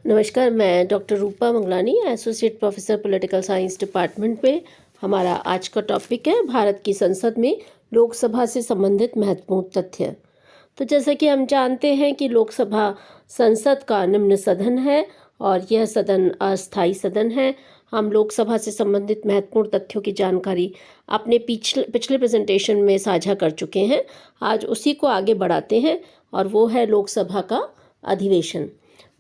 नमस्कार, मैं doctor Rupa Mangalani, associate professor political science department में। हमारा आज का टॉपिक है भारत की संसद में लोकसभा से संबंधित महत्वपूर्ण तथ्य। तो जैसा कि हम जानते हैं कि लोकसभा संसद का निम्न सदन है और यह सदन अस्थायी सदन है। हम लोकसभा से संबंधित महत्वपूर्ण तथ्यों की जानकारी अपने पिछले प्रेजेंटेशन में साझा कर चुके हैं। आज उसी को आगे बढ़ाते हैं और वो है लोकसभा का अधिवेशन।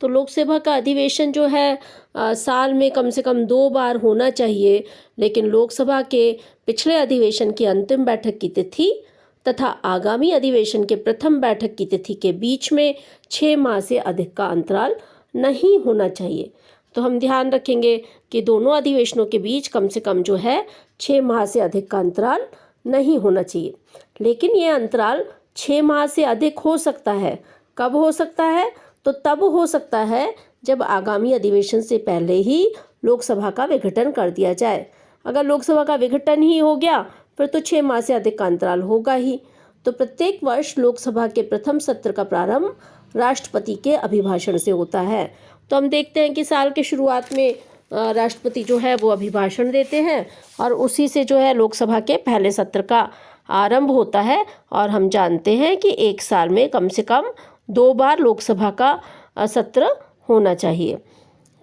तो लोकसभा का अधिवेशन जो है साल में कम से कम 2 बार होना चाहिए, लेकिन लोकसभा के पिछले अधिवेशन की अंतिम बैठक की तिथि तथा आगामी अधिवेशन के प्रथम बैठक की तिथि के बीच में 6 माह से अधिक का अंतराल नहीं होना चाहिए। तो हम ध्यान रखेंगे कि दोनों अधिवेशनों के बीच कम से कम जो है 6 माह से अधिक का अंतराल नहीं होना चाहिए। लेकिन यह अंतराल 6 माह से अधिक हो सकता है। कब हो सकता है? तो तब हो सकता है जब आगामी अधिवेशन से पहले ही लोकसभा का विघटन कर दिया जाए। अगर लोकसभा का विघटन ही हो गया फिर तो 6 माह से अधिक का अंतराल होगा ही। तो प्रत्येक वर्ष लोकसभा के प्रथम सत्र का प्रारंभ राष्ट्रपति के अभिभाषण से होता है। तो हम देखते हैं कि साल के शुरुआत में राष्ट्रपति जो है वो अभिभाषण देते हैं और उसी से जो है लोकसभा के पहले सत्र का आरंभ होता है। और हम जानते हैं कि एक साल में कम से कम 2 बार लोकसभा का सत्र होना चाहिए।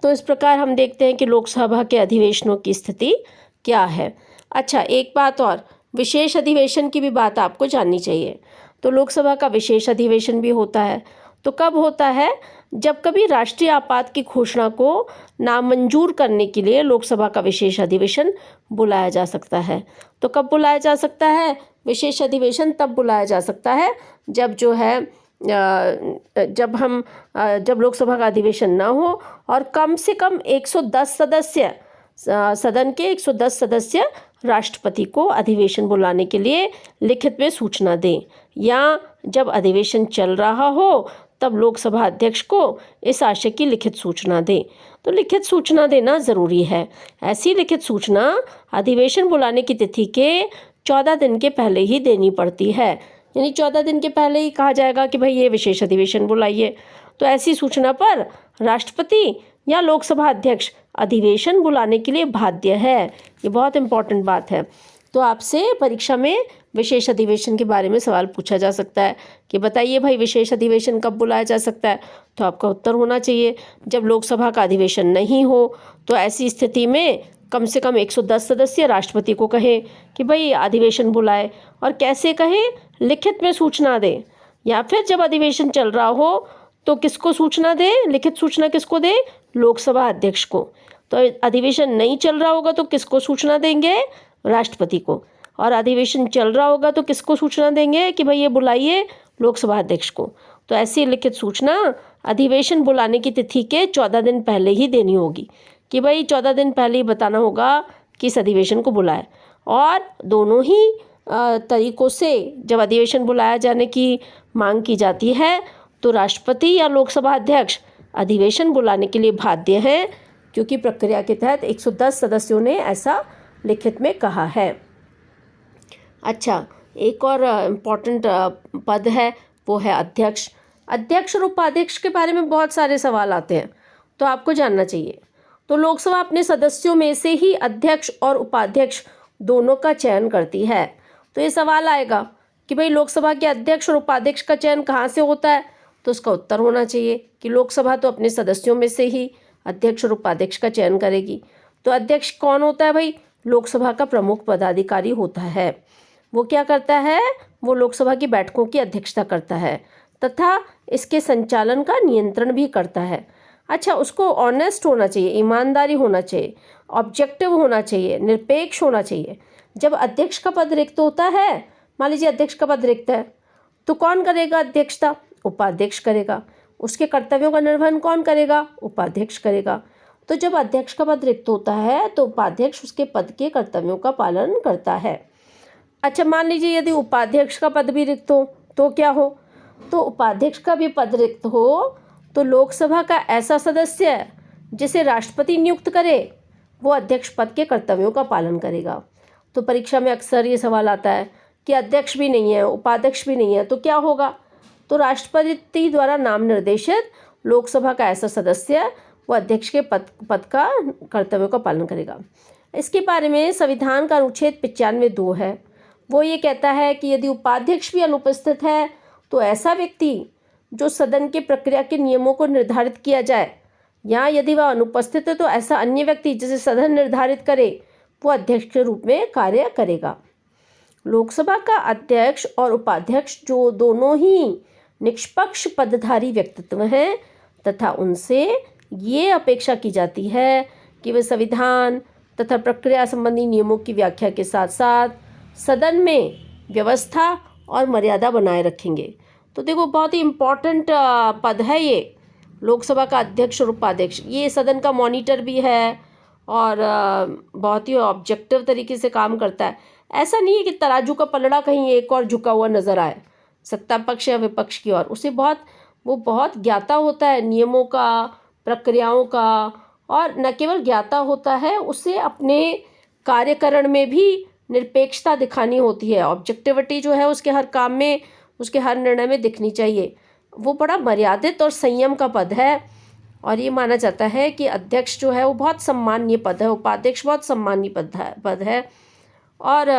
तो इस प्रकार हम देखते हैं कि लोकसभा के अधिवेशनों की स्थिति क्या है। अच्छा, एक बात और, विशेष अधिवेशन की भी बात आपको जाननी चाहिए। तो लोकसभा का विशेष अधिवेशन भी होता है। तो कब होता है? जब कभी राष्ट्रीय आपात की घोषणा को नामंजूर करने के लिए लोकसभा का विशेष अधिवेशन बुलाया जा सकता है। तो कब बुलाया जा सकता है? विशेष अधिवेशन तब बुलाया जा सकता है जब जो है जब लोकसभा का अधिवेशन ना हो और कम से कम 110 सदस्य, सदन के 110 सदस्य राष्ट्रपति को अधिवेशन बुलाने के लिए लिखित में सूचना दें, या जब अधिवेशन चल रहा हो तब लोकसभा अध्यक्ष को इस आशय की लिखित सूचना दें। तो लिखित सूचना देना ज़रूरी है। ऐसी लिखित सूचना अधिवेशन बुलाने की तिथि के 14 दिन के पहले ही देनी पड़ती है। यानी 14 दिन के पहले ही कहा जाएगा कि भाई ये विशेष अधिवेशन बुलाइए। तो ऐसी सूचना पर राष्ट्रपति या लोकसभा अध्यक्ष अधिवेशन बुलाने के लिए बाध्य है। ये बहुत इंपॉर्टेंट बात है। तो आपसे परीक्षा में विशेष अधिवेशन के बारे में सवाल पूछा जा सकता है कि बताइए भाई विशेष अधिवेशन कब बुलाया जा सकता है। तो आपका उत्तर होना चाहिए जब लोकसभा का अधिवेशन नहीं हो। तो ऐसी स्थिति में कम से कम 110 सदस्य राष्ट्रपति को कहें कि भाई अधिवेशन बुलाए। और कैसे कहें? लिखित में सूचना दें। या फिर जब अधिवेशन चल रहा हो तो किसको सूचना दें? लिखित सूचना किसको दें? लोकसभा अध्यक्ष को। तो अधिवेशन नहीं चल रहा होगा तो किसको सूचना देंगे? राष्ट्रपति को। और अधिवेशन चल रहा होगा तो किसको सूचना देंगे कि भाई ये बुलाइए? लोकसभा अध्यक्ष को। तो ऐसी लिखित सूचना अधिवेशन बुलाने की तिथि के 14 दिन पहले ही देनी होगी कि भाई 14 दिन पहले ही बताना होगा कि इस अधिवेशन को बुलाए। और दोनों ही तरीकों से जब अधिवेशन बुलाया जाने की मांग की जाती है तो राष्ट्रपति या लोकसभा अध्यक्ष अधिवेशन बुलाने के लिए बाध्य हैं, क्योंकि प्रक्रिया के तहत 110 सदस्यों ने ऐसा लिखित में कहा है। अच्छा, एक और इम्पॉर्टेंट पद है, वो है अध्यक्ष। अध्यक्ष और उपाध्यक्ष के बारे में बहुत सारे सवाल आते हैं, तो आपको जानना चाहिए। तो लोकसभा अपने सदस्यों में से ही अध्यक्ष और उपाध्यक्ष दोनों का चयन करती है। तो ये सवाल आएगा कि भाई लोकसभा के अध्यक्ष और उपाध्यक्ष का चयन कहाँ से होता है? तो उसका उत्तर होना चाहिए कि लोकसभा तो अपने सदस्यों में से ही अध्यक्ष और उपाध्यक्ष का चयन करेगी। तो अध्यक्ष कौन होता है भाई? लोकसभा का प्रमुख पदाधिकारी होता है। वो क्या करता है? वो लोकसभा की बैठकों की अध्यक्षता करता है तथा इसके संचालन का नियंत्रण भी करता है। अच्छा, उसको ऑनेस्ट होना चाहिए, ईमानदारी होना चाहिए, ऑब्जेक्टिव होना चाहिए, निरपेक्ष होना चाहिए। जब अध्यक्ष का पद रिक्त होता है, मान लीजिए अध्यक्ष का पद रिक्त है, तो कौन करेगा अध्यक्षता? उपाध्यक्ष करेगा। उसके कर्तव्यों का निर्वहन कौन करेगा? उपाध्यक्ष करेगा। तो जब अध्यक्ष का पद रिक्त होता है तो उपाध्यक्ष उसके पद के कर्तव्यों का पालन करता है। अच्छा, मान लीजिए यदि उपाध्यक्ष का पद भी रिक्त हो तो क्या हो? तो उपाध्यक्ष का भी पद रिक्त हो तो लोकसभा का ऐसा सदस्य जिसे राष्ट्रपति नियुक्त करे वो अध्यक्ष पद के कर्तव्यों का पालन करेगा। तो परीक्षा में अक्सर ये सवाल आता है कि अध्यक्ष भी नहीं है, उपाध्यक्ष भी नहीं है, तो क्या होगा? तो राष्ट्रपति द्वारा नाम निर्देशित लोकसभा का ऐसा सदस्य वो अध्यक्ष के पद का कर्तव्यों का पालन करेगा। इसके बारे में संविधान का अनुच्छेद 95(2) है। वो ये कहता है कि यदि उपाध्यक्ष भी अनुपस्थित है तो ऐसा व्यक्ति जो सदन के प्रक्रिया के नियमों को निर्धारित किया जाए, या यदि वह अनुपस्थित है तो ऐसा अन्य व्यक्ति जिसे सदन निर्धारित करे वो अध्यक्ष के रूप में कार्य करेगा। लोकसभा का अध्यक्ष और उपाध्यक्ष जो दोनों ही निष्पक्ष पदधारी व्यक्तित्व हैं तथा उनसे ये अपेक्षा की जाती है कि वे संविधान तथा प्रक्रिया संबंधी नियमों की व्याख्या के साथ साथ सदन में व्यवस्था और मर्यादा बनाए रखेंगे। तो देखो बहुत ही इम्पोर्टेंट पद है ये, लोकसभा का अध्यक्ष और उपाध्यक्ष। ये सदन का मॉनिटर भी है और बहुत ही ऑब्जेक्टिव तरीके से काम करता है। ऐसा नहीं है कि तराजू का पलड़ा कहीं एक और झुका हुआ नजर आए सत्ता पक्ष या विपक्ष की ओर। उसे वो बहुत ज्ञाता होता है नियमों का, प्रक्रियाओं का, और न केवल ज्ञाता होता है, उसे अपने कार्यकरण में भी निरपेक्षता दिखानी होती है। ऑब्जेक्टिविटी जो है उसके हर काम में, उसके हर निर्णय में दिखनी चाहिए। वो बड़ा मर्यादित और संयम का पद है और ये माना जाता है कि अध्यक्ष जो है वो बहुत सम्माननीय पद है, उपाध्यक्ष बहुत सम्माननीय पद है। और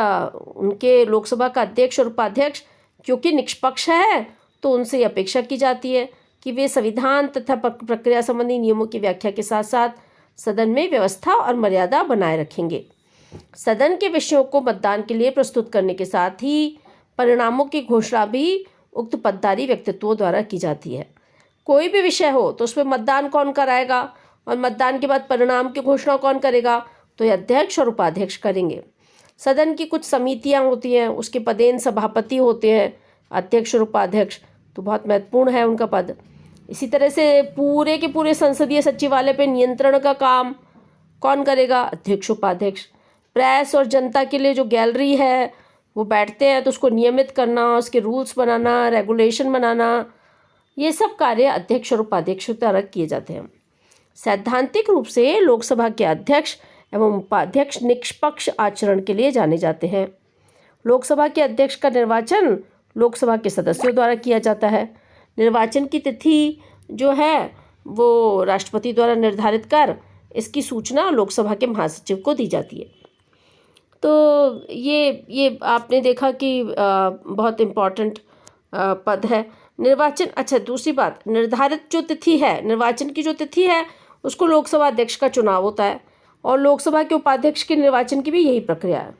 उनके लोकसभा का अध्यक्ष और उपाध्यक्ष क्योंकि निष्पक्ष है तो उनसे अपेक्षा की जाती है कि वे संविधान तथा प्रक्रिया संबंधी नियमों की व्याख्या के साथ साथ सदन में व्यवस्था और मर्यादा बनाए रखेंगे। सदन के विषयों को मतदान के लिए प्रस्तुत करने के साथ ही परिणामों की घोषणा भी उक्त पदधारी व्यक्तित्वों द्वारा की जाती है। कोई भी विषय हो तो उसमें मतदान कौन कराएगा और मतदान के बाद परिणाम की घोषणा कौन करेगा, तो ये अध्यक्ष और उपाध्यक्ष करेंगे। सदन की कुछ समितियां होती हैं, उसके पदेन सभापति होते हैं, अध्यक्ष और उपाध्यक्ष, तो बहुत महत्वपूर्ण है उनका पद। इसी तरह से पूरे के पूरे संसदीय सचिवालय पे नियंत्रण का काम कौन करेगा, अध्यक्ष उपाध्यक्ष। प्रेस और जनता के लिए जो गैलरी है वो बैठते हैं तो उसको नियमित करना, उसके रूल्स बनाना, रेगुलेशन बनाना, ये सब कार्य अध्यक्ष और उपाध्यक्ष द्वारा किए जाते हैं। सैद्धांतिक रूप से लोकसभा के अध्यक्ष एवं उपाध्यक्ष निष्पक्ष आचरण के लिए जाने जाते हैं। लोकसभा के अध्यक्ष का निर्वाचन लोकसभा के सदस्यों द्वारा किया जाता है। निर्वाचन की तिथि जो है वो राष्ट्रपति द्वारा निर्धारित कर इसकी सूचना लोकसभा के महासचिव को दी जाती है। तो ये आपने देखा कि बहुत इम्पॉर्टेंट पद है निर्वाचन। अच्छा, दूसरी बात, निर्धारित जो तिथि है, निर्वाचन की जो तिथि है उसको लोकसभा अध्यक्ष का चुनाव होता है और लोकसभा के उपाध्यक्ष के निर्वाचन की भी यही प्रक्रिया है।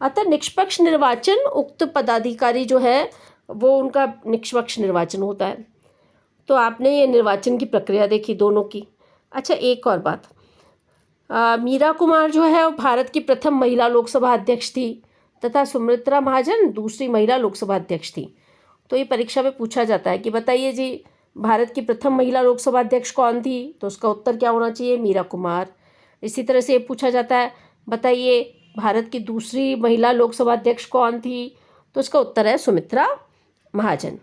अतः निष्पक्ष निर्वाचन, उक्त पदाधिकारी जो है वो उनका निष्पक्ष निर्वाचन होता है। तो आपने ये निर्वाचन की प्रक्रिया देखी दोनों की। अच्छा, एक और बात, मीरा कुमार जो है वो भारत की प्रथम महिला लोकसभा अध्यक्ष थी तथा सुमित्रा महाजन दूसरी महिला लोकसभा अध्यक्ष थी। तो ये परीक्षा में पूछा जाता है कि बताइए जी भारत की प्रथम महिला लोकसभा अध्यक्ष कौन थी, तो उसका उत्तर क्या होना चाहिए, मीरा कुमार। इसी तरह से ये पूछा जाता है बताइए भारत की दूसरी महिला लोकसभा अध्यक्ष कौन थी, तो उसका उत्तर है सुमित्रा महाजन।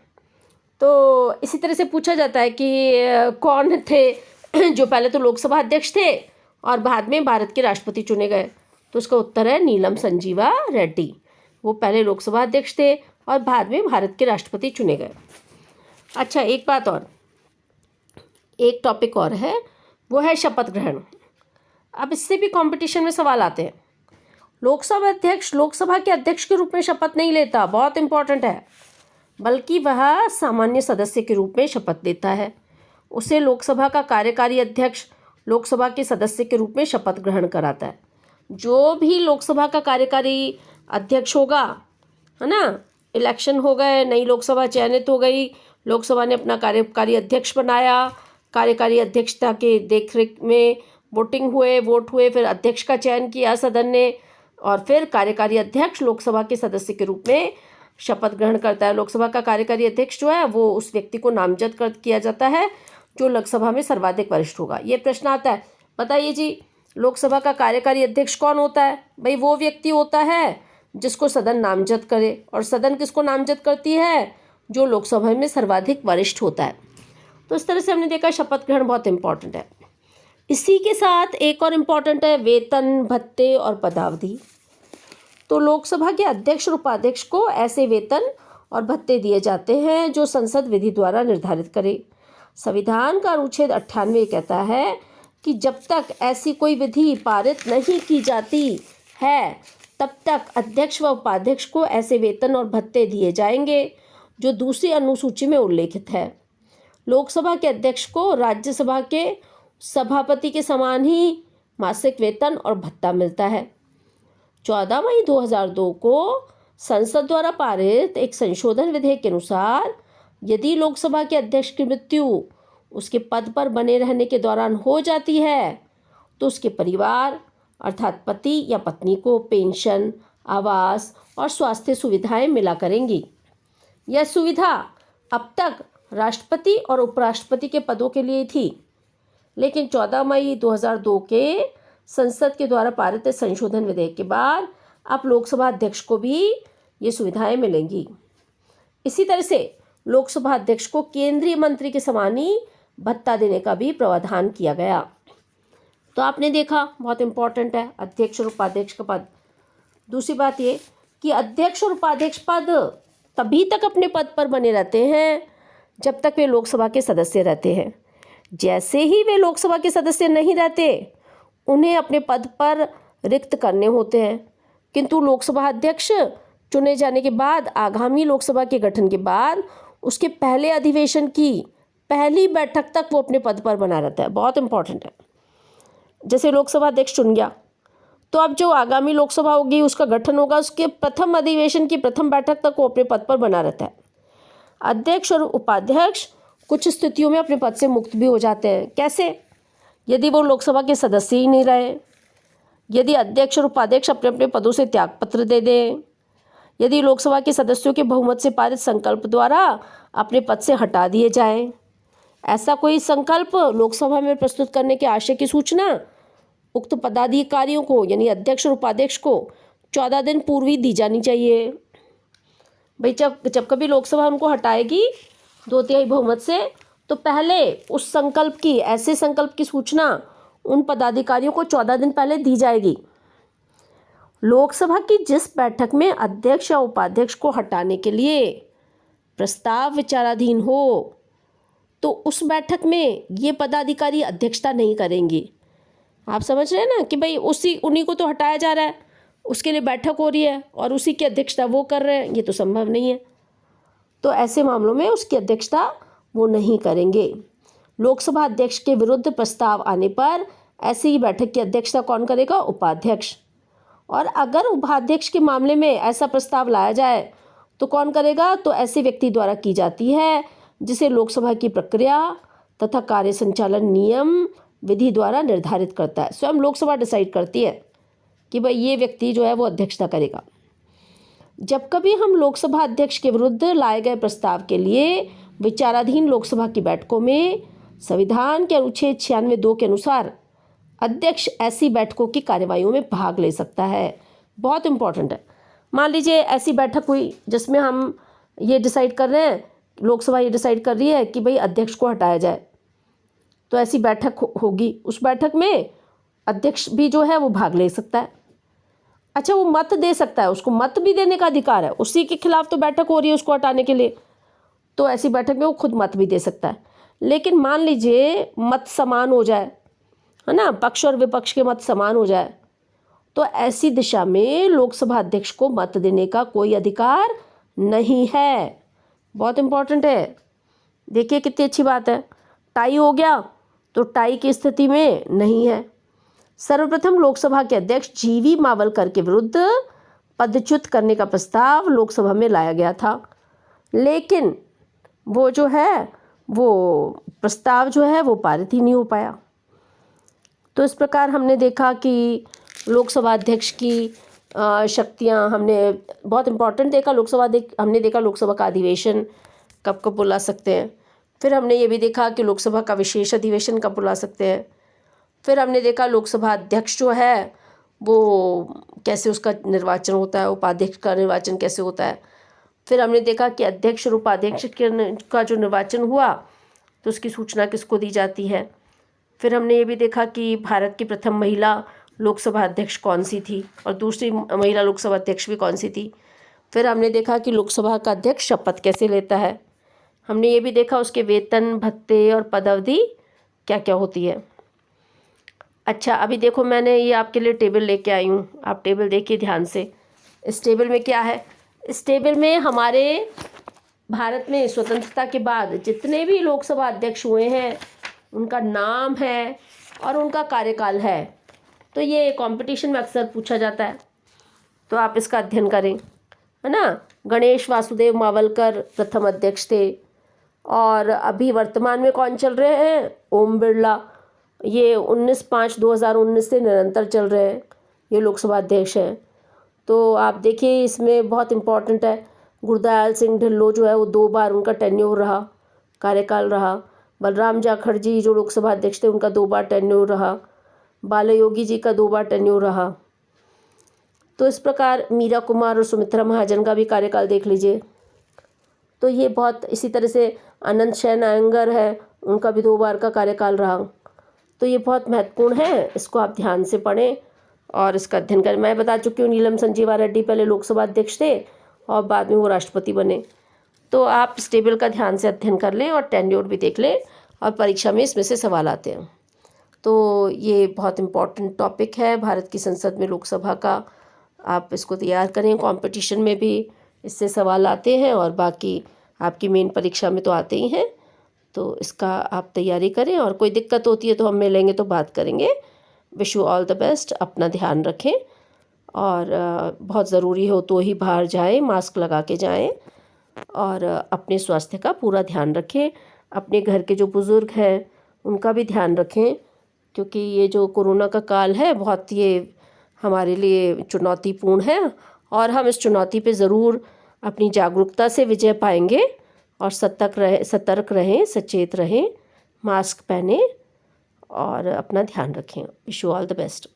तो इसी तरह से पूछा जाता है कि कौन थे जो पहले तो लोकसभा अध्यक्ष थे और बाद में भारत के राष्ट्रपति चुने गए, तो उसका उत्तर है नीलम संजीवा रेड्डी। वो पहले लोकसभा अध्यक्ष थे और बाद में भारत के राष्ट्रपति चुने गए। अच्छा, एक बात और, एक टॉपिक और है, वो है शपथ ग्रहण। अब इससे भी कंपटीशन में सवाल आते हैं। लोकसभा अध्यक्ष लोकसभा के अध्यक्ष के रूप में शपथ नहीं लेता, बहुत इंपॉर्टेंट है, बल्कि वह सामान्य सदस्य के रूप में शपथ लेता है। उसे लोकसभा का कार्यकारी अध्यक्ष लोकसभा के सदस्य के रूप में शपथ ग्रहण कराता है। जो भी लोकसभा का कार्यकारी अध्यक्ष होगा, है ना, इलेक्शन हो गए, नई लोकसभा चयनित हो गई, लोकसभा ने अपना कार्यकारी अध्यक्ष बनाया, कार्यकारी अध्यक्षता के देखरेख में वोट हुए, फिर अध्यक्ष का चयन किया सदन ने, और फिर कार्यकारी अध्यक्ष लोकसभा के सदस्य के रूप में शपथ ग्रहण करता है। लोकसभा का कार्यकारी अध्यक्ष जो है वो उस व्यक्ति को नामजद किया जाता है जो लोकसभा में सर्वाधिक वरिष्ठ होगा। ये प्रश्न आता है, बताइए जी लोकसभा का कार्यकारी अध्यक्ष कौन होता है? भाई वो व्यक्ति होता है जिसको सदन नामजद करे, और सदन किसको नामजद करती है? जो लोकसभा में सर्वाधिक वरिष्ठ होता है। तो इस तरह से हमने देखा शपथ ग्रहण बहुत इंपॉर्टेंट है। इसी के साथ एक और इम्पॉर्टेंट है वेतन, भत्ते और पदावधि। तो लोकसभा के अध्यक्ष और उपाध्यक्ष को ऐसे वेतन और भत्ते दिए जाते हैं जो संसद विधि द्वारा निर्धारित करे। संविधान का अनुच्छेद 98 कहता है कि जब तक ऐसी कोई विधि पारित नहीं की जाती है तब तक अध्यक्ष व उपाध्यक्ष को ऐसे वेतन और भत्ते दिए जाएंगे जो दूसरी अनुसूची में उल्लेखित है। लोकसभा के अध्यक्ष को राज्यसभा के सभापति के समान ही मासिक वेतन और भत्ता मिलता है। 14 मई 2002 को संसद द्वारा पारित एक संशोधन विधेयक के अनुसार यदि लोकसभा के अध्यक्ष की मृत्यु उसके पद पर बने रहने के दौरान हो जाती है तो उसके परिवार अर्थात पति या पत्नी को पेंशन, आवास और स्वास्थ्य सुविधाएं मिला करेंगी। यह सुविधा अब तक राष्ट्रपति और उपराष्ट्रपति के पदों के लिए थी, लेकिन 14 मई 2002 के संसद के द्वारा पारित संशोधन विधेयक के बाद अब लोकसभा अध्यक्ष को भी ये सुविधाएं मिलेंगी। इसी तरह से लोकसभा अध्यक्ष को केंद्रीय मंत्री के समान ही भत्ता देने का भी प्रावधान किया गया। तो आपने देखा, बहुत इंपॉर्टेंट है अध्यक्ष और उपाध्यक्ष का पद। दूसरी बात ये कि अध्यक्ष और उपाध्यक्ष पद तभी तक अपने पद पर बने रहते हैं जब तक वे लोकसभा के सदस्य रहते हैं। जैसे ही वे लोकसभा के सदस्य नहीं रहते उन्हें अपने पद पर रिक्त करने होते हैं, किंतु लोकसभा अध्यक्ष चुने जाने के बाद आगामी लोकसभा के गठन के बाद उसके पहले अधिवेशन की पहली बैठक तक वो अपने पद पर बना रहता है। बहुत इंपॉर्टेंट है। जैसे लोकसभा अध्यक्ष चुन गया तो अब जो आगामी लोकसभा होगी उसका गठन होगा, उसके प्रथम अधिवेशन की प्रथम बैठक तक वो अपने पद पर बना रहता है। अध्यक्ष और उपाध्यक्ष कुछ स्थितियों में अपने पद से मुक्त भी हो जाते हैं। कैसे? यदि वो लोकसभा के सदस्य ही नहीं रहे, यदि अध्यक्ष और उपाध्यक्ष अपने अपने पदों से त्यागपत्र दे दें, यदि लोकसभा के सदस्यों के बहुमत से पारित संकल्प द्वारा अपने पद से हटा दिए जाएं। ऐसा कोई संकल्प लोकसभा में प्रस्तुत करने के आशय की सूचना उक्त पदाधिकारियों को यानी अध्यक्ष और उपाध्यक्ष को 14 दिन पूर्व ही दी जानी चाहिए। भाई जब कभी लोकसभा उनको हटाएगी 2/3 बहुमत से, तो पहले उस संकल्प की, ऐसे संकल्प की सूचना उन पदाधिकारियों को 14 दिन पहले दी जाएगी। लोकसभा की जिस बैठक में अध्यक्ष या उपाध्यक्ष को हटाने के लिए प्रस्ताव विचाराधीन हो तो उस बैठक में ये पदाधिकारी अध्यक्षता नहीं करेंगे। आप समझ रहे हैं ना कि भाई उन्हीं को तो हटाया जा रहा है, उसके लिए बैठक हो रही है और उसी की अध्यक्षता वो कर रहे हैं, ये तो संभव नहीं है। तो ऐसे मामलों में उसकी अध्यक्षता वो नहीं करेंगे। लोकसभा अध्यक्ष के विरुद्ध प्रस्ताव आने पर ऐसी ही बैठक की अध्यक्षता कौन करेगा? उपाध्यक्ष। और अगर उपाध्यक्ष के मामले में ऐसा प्रस्ताव लाया जाए तो कौन करेगा? तो ऐसे व्यक्ति द्वारा की जाती है जिसे लोकसभा की प्रक्रिया तथा कार्य संचालन नियम विधि द्वारा निर्धारित करता है। स्वयं लोकसभा डिसाइड करती है कि भाई ये व्यक्ति जो है वो अध्यक्षता करेगा। जब कभी हम लोकसभा अध्यक्ष के विरुद्ध लाए गए प्रस्ताव के लिए विचाराधीन लोकसभा की बैठकों में संविधान के अनुच्छेद 96(2) के अनुसार अध्यक्ष ऐसी बैठकों की कार्यवाहियों में भाग ले सकता है। बहुत इंपॉर्टेंट है। मान लीजिए ऐसी बैठक हुई जिसमें हम ये डिसाइड कर रहे हैं, लोकसभा ये डिसाइड कर रही है कि भाई अध्यक्ष को हटाया जाए, तो ऐसी बैठक होगी। उस बैठक में अध्यक्ष भी जो है वो भाग ले सकता है। अच्छा, वो मत दे सकता है, उसको मत भी देने का अधिकार है। उसी के खिलाफ तो बैठक हो रही है उसको हटाने के लिए, तो ऐसी बैठक में वो खुद मत भी दे सकता है। लेकिन मान लीजिए मत समान हो जाए, है ना, पक्ष और विपक्ष के मत समान हो जाए, तो ऐसी दिशा में लोकसभा अध्यक्ष को मत देने का कोई अधिकार नहीं है। बहुत इंपॉर्टेंट है। देखिए कितनी अच्छी बात है। टाई हो गया तो टाई की स्थिति में नहीं है। सर्वप्रथम लोकसभा के अध्यक्ष जीवी मावलकर के विरुद्ध पदच्युत करने का प्रस्ताव लोकसभा में लाया गया था, लेकिन वो जो है वो प्रस्ताव जो है वो पारित ही नहीं हो पाया। तो इस प्रकार हमने देखा कि लोकसभा अध्यक्ष की शक्तियाँ हमने बहुत इम्पॉर्टेंट देखा। हमने देखा लोकसभा का अधिवेशन कब कब बुला सकते हैं। फिर हमने ये भी देखा कि लोकसभा का विशेष अधिवेशन कब बुला सकते हैं। फिर हमने देखा लोकसभा अध्यक्ष जो है वो कैसे उसका निर्वाचन होता है, उपाध्यक्ष का निर्वाचन कैसे होता है। फिर हमने देखा कि अध्यक्ष और उपाध्यक्ष का जो निर्वाचन हुआ तो उसकी सूचना किसको दी जाती है। फिर हमने ये भी देखा कि भारत की प्रथम महिला लोकसभा अध्यक्ष कौन सी थी और दूसरी महिला लोकसभा अध्यक्ष भी कौन सी थी। फिर हमने देखा कि लोकसभा का अध्यक्ष शपथ कैसे लेता है। हमने ये भी देखा उसके वेतन, भत्ते और पदावधि क्या क्या होती है। अच्छा, अभी देखो मैंने ये आपके लिए टेबल लेके आई हूँ, आप टेबल देखिए ध्यान से। इस टेबल में क्या है? इस टेबल में हमारे भारत में स्वतंत्रता के बाद जितने भी लोकसभा अध्यक्ष हुए हैं उनका नाम है और उनका कार्यकाल है। तो ये कंपटीशन में अक्सर पूछा जाता है, तो आप इसका अध्ययन करें, है ना। गणेश वासुदेव मावलकर प्रथम अध्यक्ष थे, और अभी वर्तमान में कौन चल रहे हैं? ओम बिरला। ये 19/5/2019 से निरंतर चल रहे हैं, ये लोकसभा अध्यक्ष हैं। तो आप देखिए इसमें बहुत इम्पोर्टेंट है, गुरदयाल सिंह ढिल्लों जो है वो 2 बार उनका टेन्योर रहा, कार्यकाल रहा। बलराम जाखड़ जी जो लोकसभा अध्यक्ष थे उनका 2 बार टेन्योर रहा। बालयोगी जी का 2 बार टेन्योर रहा। तो इस प्रकार मीरा कुमार और सुमित्रा महाजन का भी कार्यकाल देख लीजिए। तो ये बहुत इसी तरह से अनंत शयन अयंगर है, उनका भी 2 बार का कार्यकाल रहा। तो ये बहुत महत्वपूर्ण है, इसको आप ध्यान से पढ़ें और इसका अध्ययन करें। मैं बता चुकी हूँ नीलम संजीवा रेड्डी पहले लोकसभा अध्यक्ष थे और बाद में वो राष्ट्रपति बने। तो आप इस टेबल का ध्यान से अध्ययन कर लें और टेन्योर भी देख लें, और परीक्षा में इसमें से सवाल आते हैं। तो ये बहुत इम्पोर्टेंट टॉपिक है भारत की संसद में लोकसभा का, आप इसको तैयार करें। कंपटीशन में भी इससे सवाल आते हैं और बाकी आपकी मेन परीक्षा में तो आते ही हैं। तो इसका आप तैयारी करें, और कोई दिक्कत होती है तो हम मिलेंगे तो बात करेंगे। Wish you all the best. अपना ध्यान रखें, और बहुत ज़रूरी हो तो ही बाहर जाएं, मास्क लगा के जाएं, और अपने स्वास्थ्य का पूरा ध्यान रखें। अपने घर के जो बुज़ुर्ग हैं उनका भी ध्यान रखें, क्योंकि ये जो कोरोना का काल है बहुत ये हमारे लिए चुनौतीपूर्ण है, और हम इस चुनौती पे ज़रूर अपनी जागरूकता से विजय पाएंगे। और सतर्क रहें, सचेत रहें, मास्क पहनें और अपना ध्यान रखें। Wish you all the best.